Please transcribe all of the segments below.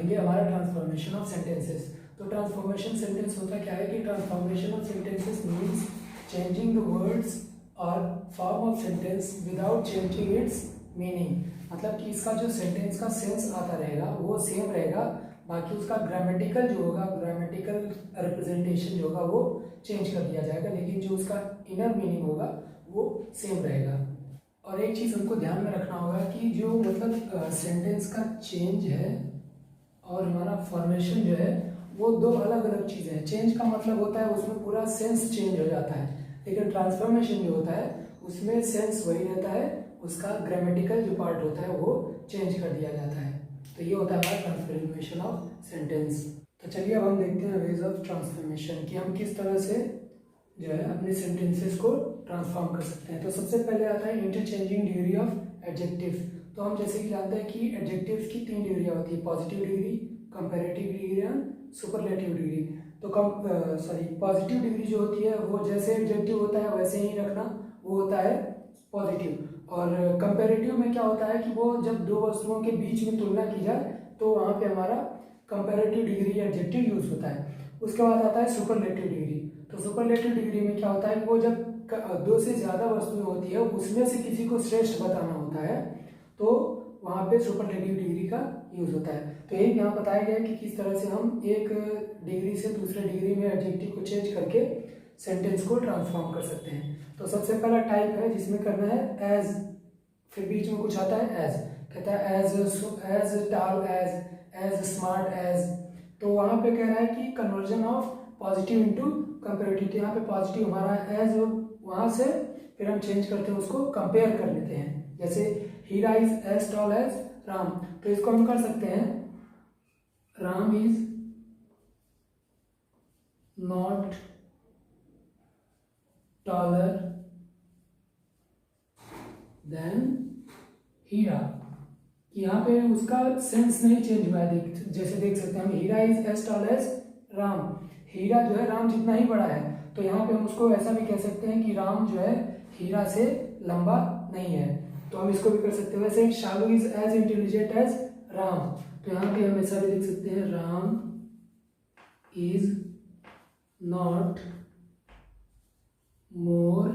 पढ़ेंगे हमारा transformation of sentences. तो ट्रांसफॉर्मेशन सेंटेंस होता क्या है कि transformation of sentences means changing the words और form of sentence without changing its meaning. मतलब कि इसका जो सेंटेंस का सेंस आता रहेगा वो सेम रहेगा, बाकी उसका ग्रामेटिकल जो होगा, ग्रामेटिकल रिप्रेजेंटेशन जो होगा वो चेंज कर दिया जाएगा, लेकिन जो उसका इनर मीनिंग होगा वो सेम रहेगा। और एक चीज़ हमको ध्यान में रखना होगा कि जो मतलब सेंटेंस का चेंज है और हमारा फॉर्मेशन जो है वो दो अलग अलग चीज़ें हैं। चेंज का मतलब होता है उसमें पूरा सेंस चेंज हो जाता है, लेकिन ट्रांसफॉर्मेशन जो होता है उसमें सेंस वही रहता है, उसका ग्रामेटिकल जो पार्ट होता है वो चेंज कर दिया जाता है। तो ये होता है हमारा ट्रांसफॉर्मेशन ऑफ सेंटेंस। तो चलिए अब हम देखते हैं वेज ऑफ ट्रांसफॉर्मेशन कि हम किस तरह से जो है अपने सेंटेंसेस को ट्रांसफॉर्म कर सकते हैं। तो सबसे पहले आता है इंटरचेंजिंग डिग्री ऑफ एडजेक्टिव। तो हम जैसे कि जानते हैं कि एडजेक्टिव की 3 डिग्रियाँ होती है, positive degree, comparative degree and superlative degree. तो पॉजिटिव डिग्री जो होती है वो जैसे एडजेक्टिव होता है वैसे ही रखना, वो होता है पॉजिटिव। और कंपैरेटिव में क्या होता है कि वो जब दो वस्तुओं के बीच में तुलना की जाए तो वहाँ पे हमारा कंपैरेटिव डिग्री एडजेक्टिव यूज होता है। उसके बाद आता है सुपरलेटिव डिग्री। तो सुपरलेटिव डिग्री में क्या होता है कि वो जब दो से ज़्यादा वस्तुएं होती है उसमें से किसी को श्रेष्ठ बताना होता है, तो वहाँ पे सुपरलेटिव डिग्री का यूज होता है। तो एक यहाँ बताया गया है कि किस तरह से हम एक डिग्री से दूसरे डिग्री में एडजेक्टिव को चेंज करके सेंटेंस को ट्रांसफॉर्म कर सकते हैं। तो सबसे पहला टाइप है जिसमें करना है एज, फिर बीच में कुछ आता है एज, कहता है एज टाल एज स्मार्ट एज। तो वहाँ पे कह रहा है कि conversion of positive into comparative. तो यहाँ पे पॉजिटिव हमारा एज, वहाँ से फिर हम चेंज करते हैं, उसको कंपेयर कर लेते हैं। जैसे Heera is as tall as Ram, तो इसको हम कर सकते हैं Ram is not taller than Heera. यहाँ पे उसका सेंस नहीं चेंज हुआ है, जैसे देख सकते हैं हम, Heera is as tall as Ram, Heera जो है राम जितना ही बड़ा है। तो यहाँ पे हम उसको ऐसा भी कह सकते हैं कि राम जो है हीरा से लंबा नहीं है, तो हम इसको भी कर सकते हैं। वैसे Shalu is as intelligent as Ram, तो यहाँ पे हम ऐसा भी लिख सकते हैं Ram is not more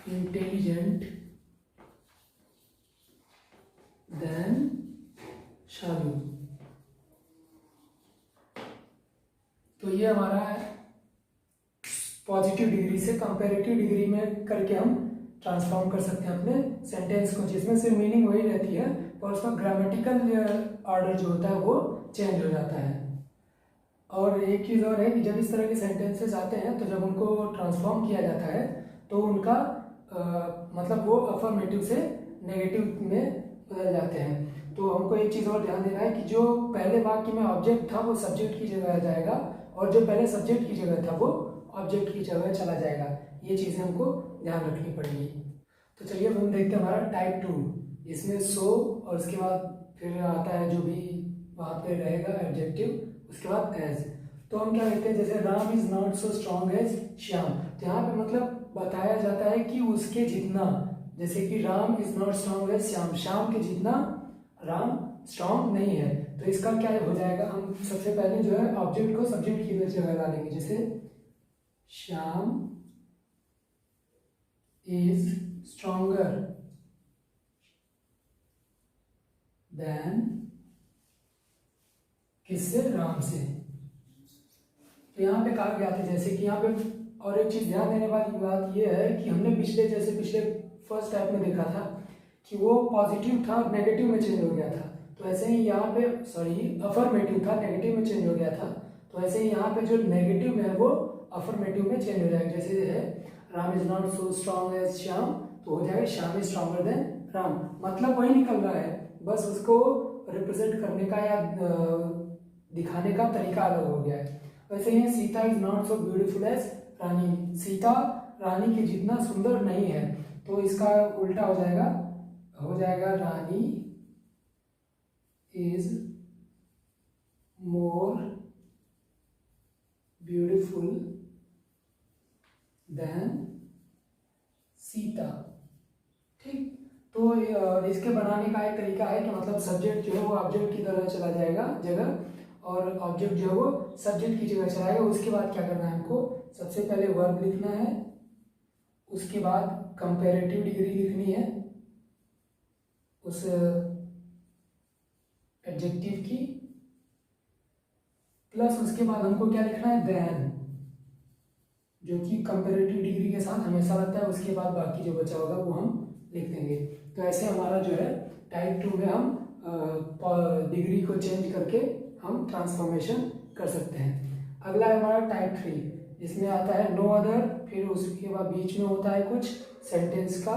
intelligent than Shalu. तो ये हमारा पॉजिटिव डिग्री से कंपैरेटिव डिग्री में करके हम ट्रांसफॉर्म कर सकते हैं अपने सेंटेंस को, जिसमें से मीनिंग वही रहती है पर उसका ग्रामेटिकल ऑर्डर जो होता है वो चेंज हो जाता है। और एक चीज़ और है कि जब इस तरह के सेंटेंसेस आते हैं तो जब उनको ट्रांसफॉर्म किया जाता है तो उनका मतलब वो अफर्मेटिव से नेगेटिव में बदल जाते हैं। तो हमको एक चीज़ और ध्यान देना है कि जो पहले वाक्य में ऑब्जेक्ट था वो सब्जेक्ट की जगह आ जाएगा, और जो पहले सब्जेक्ट की जगह था वो ऑब्जेक्ट की जगह चला जाएगा। ये चीज़ें हमको ध्यान रखनी पड़ेगी। तो चलिए अब हम देखते हैं हमारा टाइप 2, इसमें सो और उसके बाद फिर आता है जो भी वहाँ पे रहेगा एडजेक्टिव, उसके बाद एज। तो हम क्या कहते हैं, जैसे Ram is not so strong as Shyam, तो यहाँ पे मतलब बताया जाता है कि उसके जितना, जैसे कि Ram is not strong as Shyam, Shyam के जितना राम स्ट्रॉन्ग नहीं है। तो इसका क्या हो जाएगा, हम सबसे पहले जो है ऑब्जेक्ट को सब्जेक्ट की जगह डालेंगे, जैसे श्याम इज स्ट्रॉन्गर देन किससे, राम से। तो यहाँ पे कहा गया था, जैसे कि यहाँ पे और एक चीज ध्यान देने वाली बात यह है कि हमने पिछले फर्स्ट टाइप में देखा था कि वो पॉजिटिव था और नेगेटिव में चेंज हो गया था। तो ऐसे ही यहाँ पे अफर्मेटिव था, नेगेटिव में चेंज हो गया था। तो ऐसे ही यहाँ पे जो नेगेटिव है वो अफर्मेटिव में चेंज हो जाएगा। जैसे है Ram is not so strong as Shyam, तो हो जाएगा Shyam is stronger than Ram. मतलब वही निकल रहा है, बस उसको रिप्रेजेंट करने का या दिखाने का तरीका अलग हो गया है। वैसे ही Sita is not so beautiful as Rani, Sita Rani के जितना सुंदर नहीं है, तो इसका उल्टा हो जाएगा Rani is more beautiful than Sita. ठीक, तो इसके बनाने का एक तरीका है कि मतलब सब्जेक्ट जो है वो ऑब्जेक्ट की तरह चला जाएगा जगह, और ऑब्जेक्ट जो है वो सब्जेक्ट की जगह चलाएगा। उसके बाद क्या करना है हमको, सबसे पहले वर्ब लिखना है, उसके बाद कंपैरेटिव डिग्री लिखनी है उस एडजेक्टिव की, प्लस उसके बाद हमको क्या लिखना है, देन, जो कि कंपैरेटिव डिग्री के साथ हमेशा लगता है। उसके बाद बाकी जो बचा होगा वो हम लिख देंगे। तो ऐसे हमारा जो है टाइप 2 में हम डिग्री को चेंज करके हम ट्रांसफॉर्मेशन कर सकते हैं। अगला है हमारा टाइप 3, जिसमें आता है नो अदर, फिर उसके बाद बीच में होता है कुछ सेंटेंस का,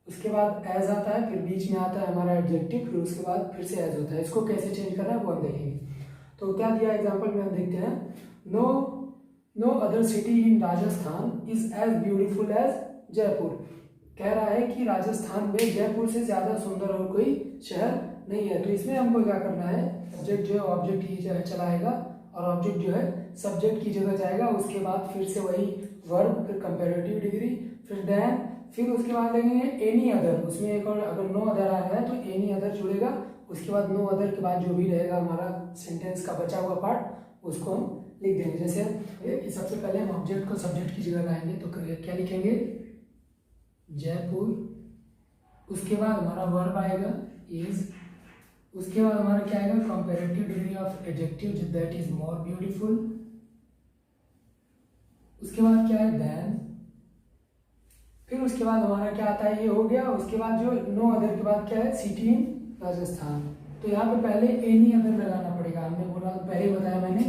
उसके बाद एज आता है, फिर बीच में आता है हमारा एडजेक्टिव, फिर उसके बाद फिर से एज होता है। इसको कैसे चेंज करना है वो हम देखेंगे। तो क्या दिया एग्जाम्पल में हम देखते हैं, no other city in Rajasthan is as beautiful as Jaipur. कह रहा है कि राजस्थान में जयपुर से ज़्यादा सुंदर और कोई शहर नहीं है। तो इसमें हमको क्या करना है, सब्जेक्ट जो है ऑब्जेक्ट की जगह चलाएगा, और ऑब्जेक्ट जो है सब्जेक्ट की जगह जाएगा। उसके बाद फिर से वही वर्ब, फिर कंपैरेटिव डिग्री, फिर देन, फिर उसके बाद लगेंगे एनी अदर। उसमें एक और, अगर नो अदर आ रहा है तो एनी अदर जुड़ेगा। उसके बाद नो अदर के बाद जो भी रहेगा हमारा सेंटेंस का बचा हुआ पार्ट, उसको हम लिख देंगे। जैसे कि सबसे पहले हम ऑब्जेक्ट को सब्जेक्ट की जगह लाएंगे, तो क्या लिखेंगे, जयपुर। उसके बाद हमारा वर्ब आएगा इज, उसके बाद हमारा क्या आएगा, comparative degree of adjective that is more beautiful. उसके बाद क्या है, देन, फिर उसके बाद हमारा क्या आता है, ये हो गया। उसके बाद जो नो अदर के बाद क्या है, सिटी इन राजस्थान। तो यहाँ पे पहले एनी अदर लगाना पड़ेगा। हमने बोला, पहले ही बताया मैंने,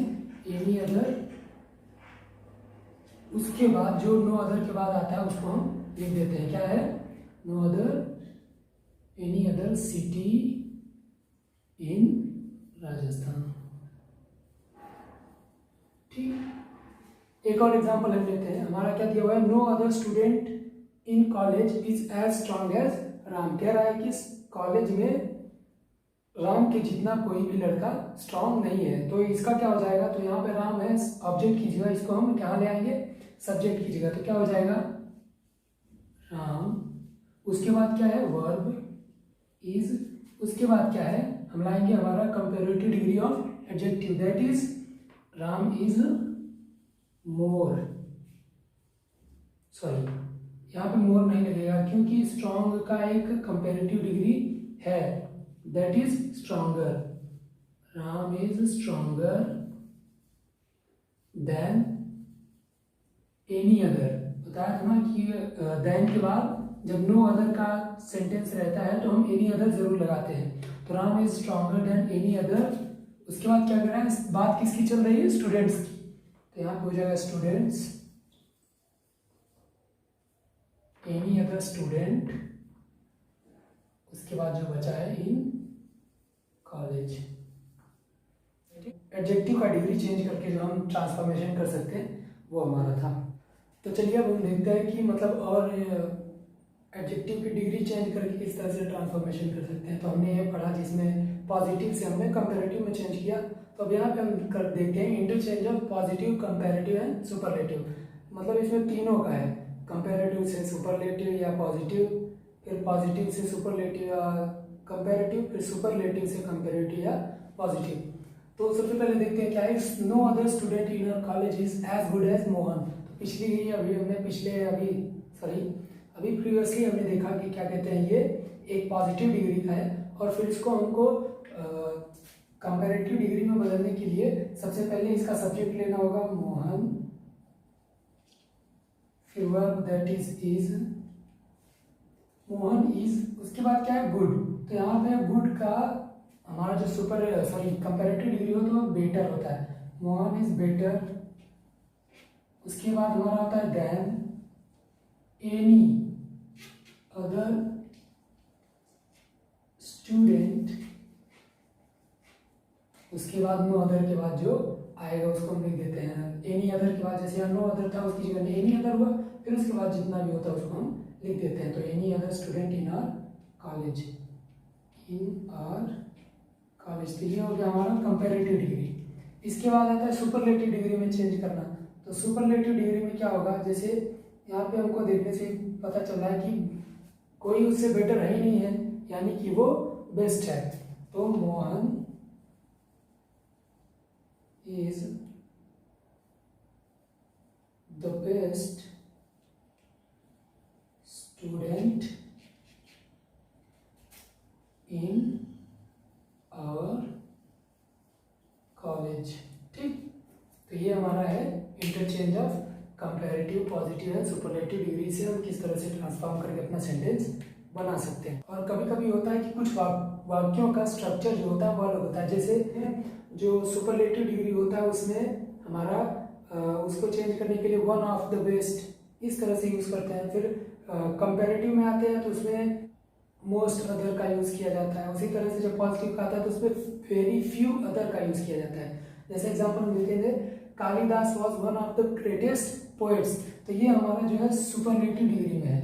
एनी अदर। उसके बाद जो नो अदर के बाद आता है उसको हम लिख देते हैं, क्या है, no other, any other city in Rajasthan. ठीक, एक और एग्जांपल हम लेते हैं। हमारा क्या दिया हुआ है, no other student in college is as strong as Ram. कह रहा है कि कॉलेज में राम के जितना कोई भी लड़का स्ट्रांग नहीं है। तो इसका क्या हो जाएगा, तो यहाँ पे राम है ऑब्जेक्ट की जगह, इसको हम क्या ले आएंगे, सब्जेक्ट की जगह। तो क्या हो जाएगा, राम। उसके बाद क्या है, वर्ब इज। उसके बाद क्या है, हम लाएंगे हमारा comparative degree of adjective that is Ram is more. Sorry, यहाँ पे मोर नहीं लगेगा क्योंकि स्ट्रॉन्ग का एक कंपैरेटिव डिग्री है, that is stronger. Ram is stronger then any other. बताया था ना कि देन के बाद जब नो अदर का सेंटेंस रहता है तो हम एनी अदर जरूर लगाते हैं। तो Ram is stronger then any other. उसके बाद क्या करना है, बात किसकी चल रही है, स्टूडेंट्स की। तो यहाँ पे हो जाएगा स्टूडेंट्स, एनी अदर स्टूडेंट। उसके बाद जो बचा है, इन कॉलेज। एडजेक्टिव का डिग्री चेंज करके जो हम ट्रांसफॉर्मेशन कर सकते हैं वो हमारा था। तो चलिए अब हम देखते हैं कि मतलब और एडजेक्टिव की डिग्री चेंज करके किस तरह से ट्रांसफॉर्मेशन कर सकते हैं। तो हमने ये पढ़ा जिसमें पॉजिटिव से हमने कंपैरेटिव में चेंज किया। तो अब यहाँ पे हम कर देखते हैं interchange of positive, comparative and superlative. मतलब इसमें तीनों का है, कंपैरेटिव से सुपरलेटिव या पॉजिटिव, फिर पॉजिटिव से सुपरलेटिव या कंपैरेटिव, फिर सुपरलेटिव से कंपैरेटिव या पॉजिटिव। तो सबसे पहले देखते हैं क्या है, no other student in our college is as good as Mohan. तो पिछली ही अभी हमने अभी प्रीवियसली हमने देखा कि क्या कहते हैं, ये एक पॉजिटिव डिग्री का है। और फिर इसको हमको कंपैरेटिव डिग्री में बदलने के लिए सबसे पहले इसका सब्जेक्ट लेना होगा, मोहन, फिर verb that is Mohan is. उसके बाद क्या है, गुड। तो यहाँ पे गुड का हमारा जो कंपैरेटिव डिग्री हो तो बेटर होता है, मोहन इज बेटर। उसके बाद हमारा होता है देन एनी अदर स्टूडेंट। उसके बाद नो अदर के बाद जो आएगा उसको हम लिख देते हैं एनी अदर के बाद। जैसे यहाँ नो अदर था उसकी जगह एनी अदर हुआ, फिर उसके बाद जितना भी होता है उसको हम लिख देते हैं। तो any other student in our college, in our college. तो ये हो गया हमारा कंपैरेटिव डिग्री। इसके बाद आता है सुपरलेटिव डिग्री में चेंज करना। तो सुपरलेटिव डिग्री में क्या होगा, जैसे यहाँ पे हमको देखने से पता चल रहा है कि कोई उससे बेटर है ही नहीं है, यानी कि वो बेस्ट है। तो Mohan is the best student in our college. ठीक, तो ये हमारा है interchange of comparative, positive and superlative degree से हम किस तरह से ट्रांसफॉर्म करके अपना सेंटेंस बना सकते हैं। और कभी कभी होता है कि कुछ वाक्यों का स्ट्रक्चर जो होता है वो अलग होता है। जैसे जो सुपरलेटिव डिग्री होता है उसमें हमारा उसको चेंज करने के लिए वन ऑफ द बेस्ट इस तरह से यूज करते हैं। फिर कंपैरेटिव में आते हैं तो उसमें मोस्ट अदर का यूज किया जाता है। उसी तरह से जब पॉजिटिव का आता है तो उसमें वेरी फ्यू अदर का यूज किया जाता है। जैसे एग्जांपल मिलते हैं, Kalidas was one of the greatest poets, तो ये हमारा जो है सुपरलेटिव डिग्री में है।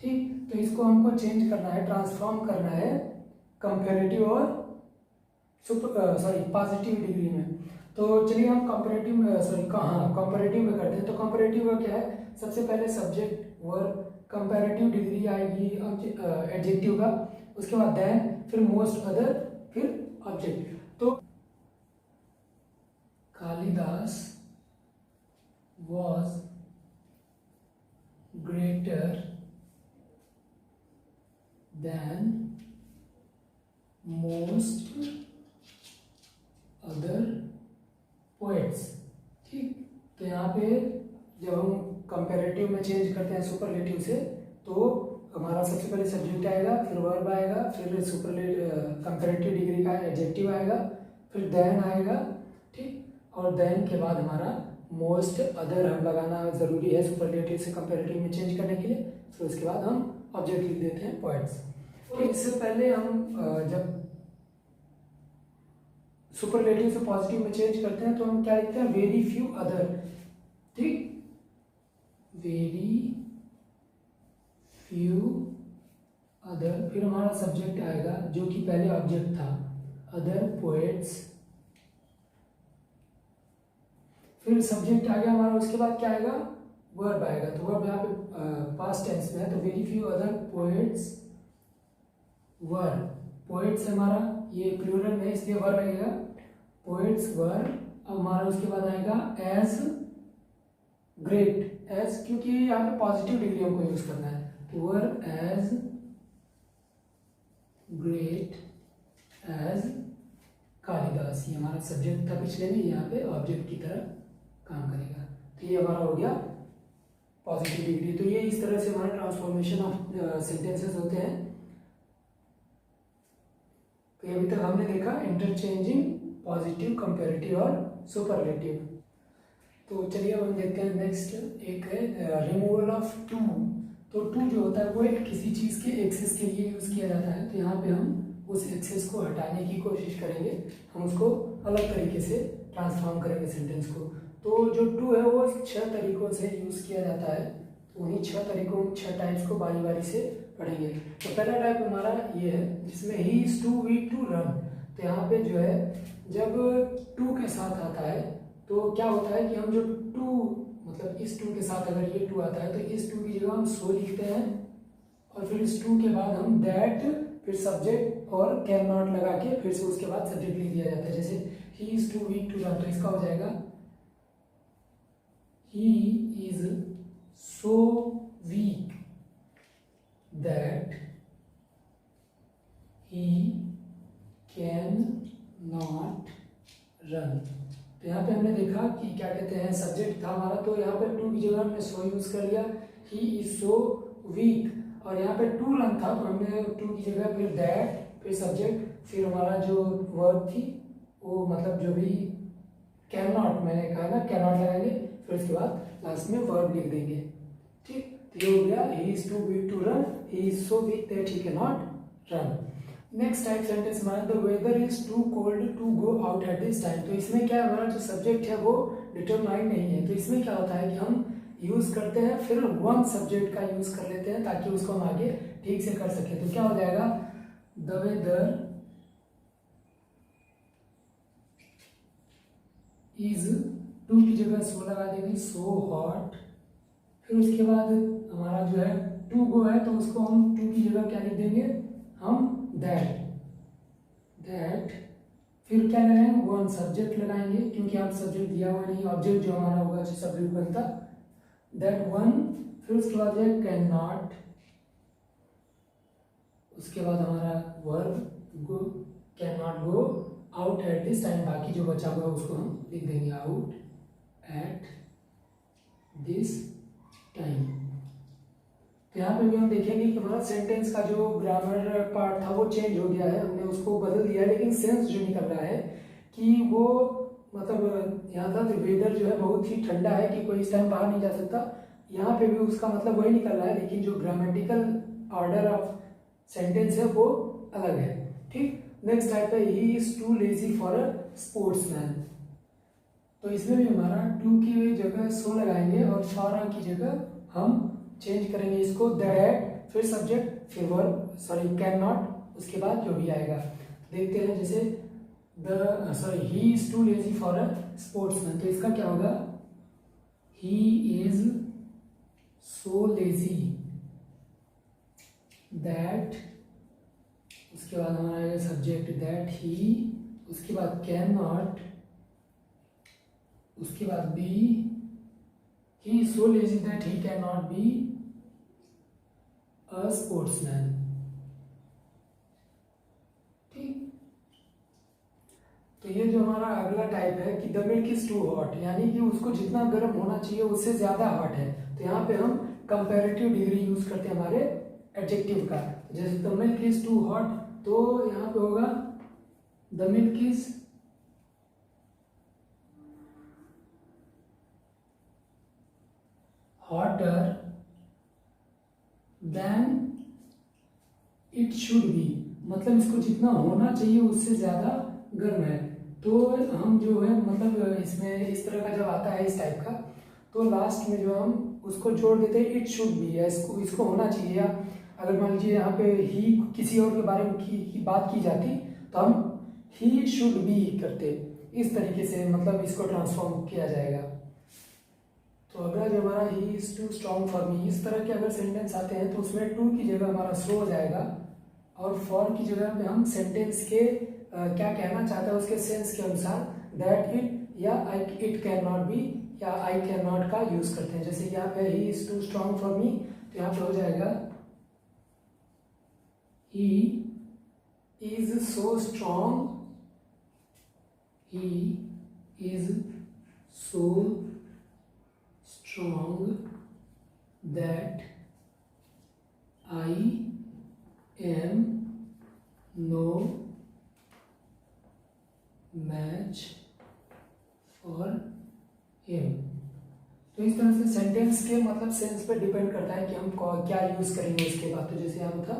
ठीक, तो इसको हमको चेंज करना है, ट्रांसफॉर्म करना है कंपैरेटिव और पॉजिटिव डिग्री में। तो चलिए हम कंपैरेटिव में कंपैरेटिव में करते हैं। तो कंपैरेटिव में क्या है, सबसे पहले सब्जेक्ट वर्ब, कंपैरेटिव डिग्री आएगी एडजेक्टिव का, उसके बाद देन, फिर मोस्ट अदर, फिर ऑब्जेक्ट। तो Kalidas was greater than most other poets। ठीक, तो यहाँ पे जब हम कंपैरेटिव में चेंज करते हैं सुपरलेटिव से, तो हमारा सबसे पहले सब्जेक्ट आएगा, फिर वर्ब आएगा, फिर कंपैरेटिव डिग्री का एडजेक्टिव आएगा, फिर देन आएगा। ठीक, और देन के बाद हमारा मोस्ट अदर हम लगाना ज़रूरी है सुपरलेटिव से कंपैरेटिव में चेंज करने के लिए। फिर उसके बाद हम ऑब्जेक्ट लिख देते हैं पोएट्स। तो इससे पहले हम जब सुपरलेटिव से पॉजिटिव में चेंज करते हैं तो हम क्या लिखते हैं, वेरी फ्यू अदर। ठीक, वेरी फ्यू अदर, फिर हमारा सब्जेक्ट आएगा जो कि पहले ऑब्जेक्ट था, अदर पोएट्स, फिर सब्जेक्ट आ गया हमारा, उसके बाद क्या आएगा, वर्ब आएगा। तो वर्ब यहाँ पे पास्ट टेंस में है, तो very few other poets were, poets हमारा ये प्लूरल में इसलिए वर रहेगा, पोएट्स वर। अब हमारा उसके बाद आएगा एज ग्रेट, एज क्योंकि यहाँ पे पॉजिटिव डिग्री हमको यूज करना है, तो were as great as Kalidas. ये हमारा सब्जेक्ट था पिछले में, यहाँ पे ऑब्जेक्ट की तरह काम करेगा। तो ये हमारा हो गया पॉजिटिव डिग्री। तो ये इस तरह से हमारा ट्रांसफॉर्मेशन ऑफ सेंटेंसेस होते हैं। तो अभी तक हमने देखा इंटरचेंजिंग, पॉजिटिव, कंपैरेटिव और सुपरलेटिव। तो चलिए अब हम देखते हैं नेक्स्ट, एक है रिमूवल ऑफ टू। तो टू जो होता है वो एक किसी चीज़ के एक्सेस के लिए यूज़ किया जाता है। तो यहाँ पे हम उस एक्सेस को हटाने की कोशिश करेंगे, हम उसको अलग तरीके से ट्रांसफॉर्म करेंगे सेंटेंस को। तो जो टू है वो 6 तरीकों से यूज़ किया जाता है। तो उन्हीं 6 तरीकों, 6 टाइप्स को बारी बारी से पढ़ेंगे। तो पहला टाइप हमारा ये है जिसमें he is too weak to run. तो यहाँ पे जो है जब टू के साथ आता है तो क्या होता है कि हम जो टू मतलब इस टू के साथ अगर ये टू आता है तो इस टू की जगह हम सो लिखते हैं, और फिर इस टू के बाद हम दैट, फिर सब्जेक्ट और कैन नॉट लगा के फिर से उसके बाद सब्जेक्ट लिख दिया जाता है। जैसे he is too weak to run, तो इसका हो जाएगा he is so weak that he can not run. तो यहाँ पे हमने देखा कि क्या कहते हैं, सब्जेक्ट था हमारा, तो यहाँ पे टू की जगह हमने सो यूज कर लिया, ही इज सो वीक। और यहाँ पे टू रन था तो हमने टू की जगह फिर दैट, फिर सब्जेक्ट, फिर हमारा जो वर्ब थी वो मतलब जो भी कैन नॉट, मैंने कहा ना कैन नॉट लगाएंगे, फिर उसके बाद लास्ट में वर्ब लिख देंगे। ठीक, तो ये हो गया he is too weak to run, he is so weak that he can not run. Next type sentence हमारा the weather is too cold to go out at this time. तो इसमें क्या है, हमारा जो सब्जेक्ट है वो डिटरमाइन नहीं है। तो इसमें क्या होता है कि हम यूज करते हैं फिर वन सब्जेक्ट का यूज कर लेते हैं ताकि उसको हम आगे ठीक से कर सके। तो क्या हो जाएगा, द वेदर इज, टू की जगह सो लगा देंगे, सो हॉट। फिर उसके बाद हमारा जो है टू गो है तो उसको हम टू की जगह क्या लिख देंगे, हम दैट। फिर क्या लगाएंगे, वन सब्जेक्ट लगाएंगे, क्योंकि आप सब्जेक्ट दिया हुआ नहीं, ऑब्जेक्ट जो हमारा होगा जो सब्जेक्ट बनता दैट वन। फिर उसके बाद है कैन नॉट, उसके बाद हमारा verb go, can not go out at this time, बाकी जो बचा हुआ उसको हम लिख देंगे आउट एट दिस टाइम। तो यहाँ पे भी हम देखेंगे कि हमारा सेंटेंस का जो ग्रामर पार्ट था वो चेंज हो गया है, हमने उसको बदल दिया है, लेकिन सेंस जो निकल रहा है कि वो मतलब यहाँ था तो वेदर जो है बहुत ही ठंडा है कि कोई इस टाइम बाहर नहीं जा सकता, यहाँ पे भी उसका मतलब वही निकल रहा है, लेकिन जो ग्रामेटिकल ऑर्डर ऑफ सेंटेंस है वो अलग है। ठीक, नेक्स्ट टाइप है ही is too lazy for a sportsman. तो इसमें भी हमारा टू की जगह सो लगाएंगे और फॉर की जगह हम चेंज करेंगे इसको दैट, फिर सब्जेक्ट, फिर वर्ब, सॉरी कैन नॉट, उसके बाद जो भी आएगा देखते हैं। जैसे he is too lazy for a sportsman, तो इसका क्या होगा, ही इज सो लेजी दैट, उसके बाद हमारा आएगा सब्जेक्ट दैट ही, उसके बाद कैन नॉट, उसके बाद B, he is so lazy that he can not be a sportsman. ठीक, तो ये जो हमारा अगला टाइप है कि the milk is too hot, यानी कि उसको जितना गर्म होना चाहिए उससे ज्यादा हॉट है, तो यहाँ पे हम कंपैरेटिव डिग्री यूज करते हैं हमारे एडजेक्टिव का। जैसे the milk is too hot, तो यहाँ पे होगा the milk is hotter than it should be, मतलब इसको जितना होना चाहिए उससे ज्यादा गर्म है। तो हम जो है मतलब इसमें इस तरह का जब आता है इस टाइप का, तो लास्ट में जो हम उसको जोड़ देते हैं इट शुड बी, या इसको होना चाहिए, या अगर मान लीजिए यहाँ पे ही किसी और के बारे में की बात की जाती तो हम ही शुड बी करते, इस तरीके से मतलब इसको ट्रांसफॉर्म किया जाएगा। तो अगला जो हमारा he is too strong for me, इस तरह के अगर सेंटेंस आते हैं तो उसमें टू की जगह हमारा सो हो जाएगा, और फॉर की जगह पे हम सेंटेंस के क्या कहना चाहते हैं उसके सेंस के अनुसार दैट इट या इट कैन नॉट बी या आई कैन नॉट का यूज करते हैं। जैसे यहाँ पे he is too strong for me, तो यहाँ पे हो जाएगा he is so strong, he is so strong that I am no match for him। तो इस तरह से सेंटेंस के मतलब सेंस पे डिपेंड करता है कि हम क्या यूज करेंगे उसके बाद। तो जैसे यहाँ था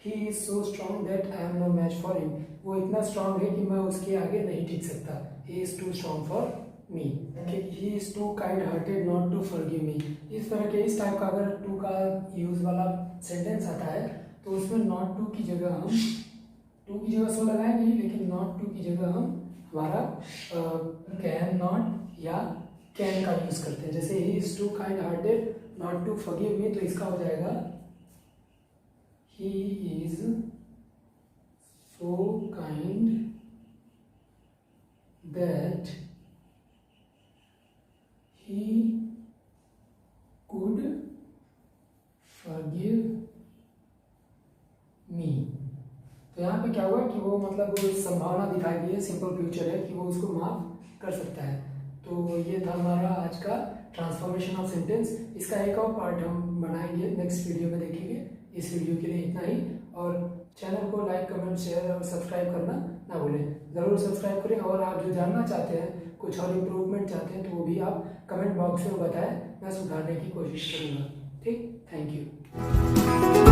he is so strong that I am no match for him, वो इतना स्ट्रॉन्ग है कि मैं उसके आगे नहीं टिक सकता, he is too strong for me. He is too kind hearted not to forgive me, इस तरह के इस टाइप का अगर टू का यूज वाला सेंटेंस आता है तो उसमें नॉट टू की जगह हम टू की जगह सो लगाएंगे, लेकिन नॉट टू की जगह हम हमारा कैन नॉट या कैन का यूज करते हैं। जैसे he is too kind hearted not to forgive me, तो इसका हो जाएगा he is so kind that he could forgive me। तो यहाँ पे क्या हुआ कि वो मतलब संभावना दिखाई दी है, सिंपल फ्यूचर है कि वो उसको माफ कर सकता है। तो ये था हमारा आज का ट्रांसफॉर्मेशन ऑफ सेंटेंस। इसका एक और पार्ट हम बनाएंगे, नेक्स्ट वीडियो में देखेंगे। इस वीडियो के लिए इतना ही, और चैनल को लाइक, कमेंट, शेयर और सब्सक्राइब करना ना भूलें। ज़रूर सब्सक्राइब करें, और आप जो जानना चाहते हैं, कुछ और इम्प्रूवमेंट चाहते हैं, तो वो भी आप कमेंट बॉक्स में बताएं, मैं सुधारने की कोशिश करूँगा। ठीक, थैंक यू।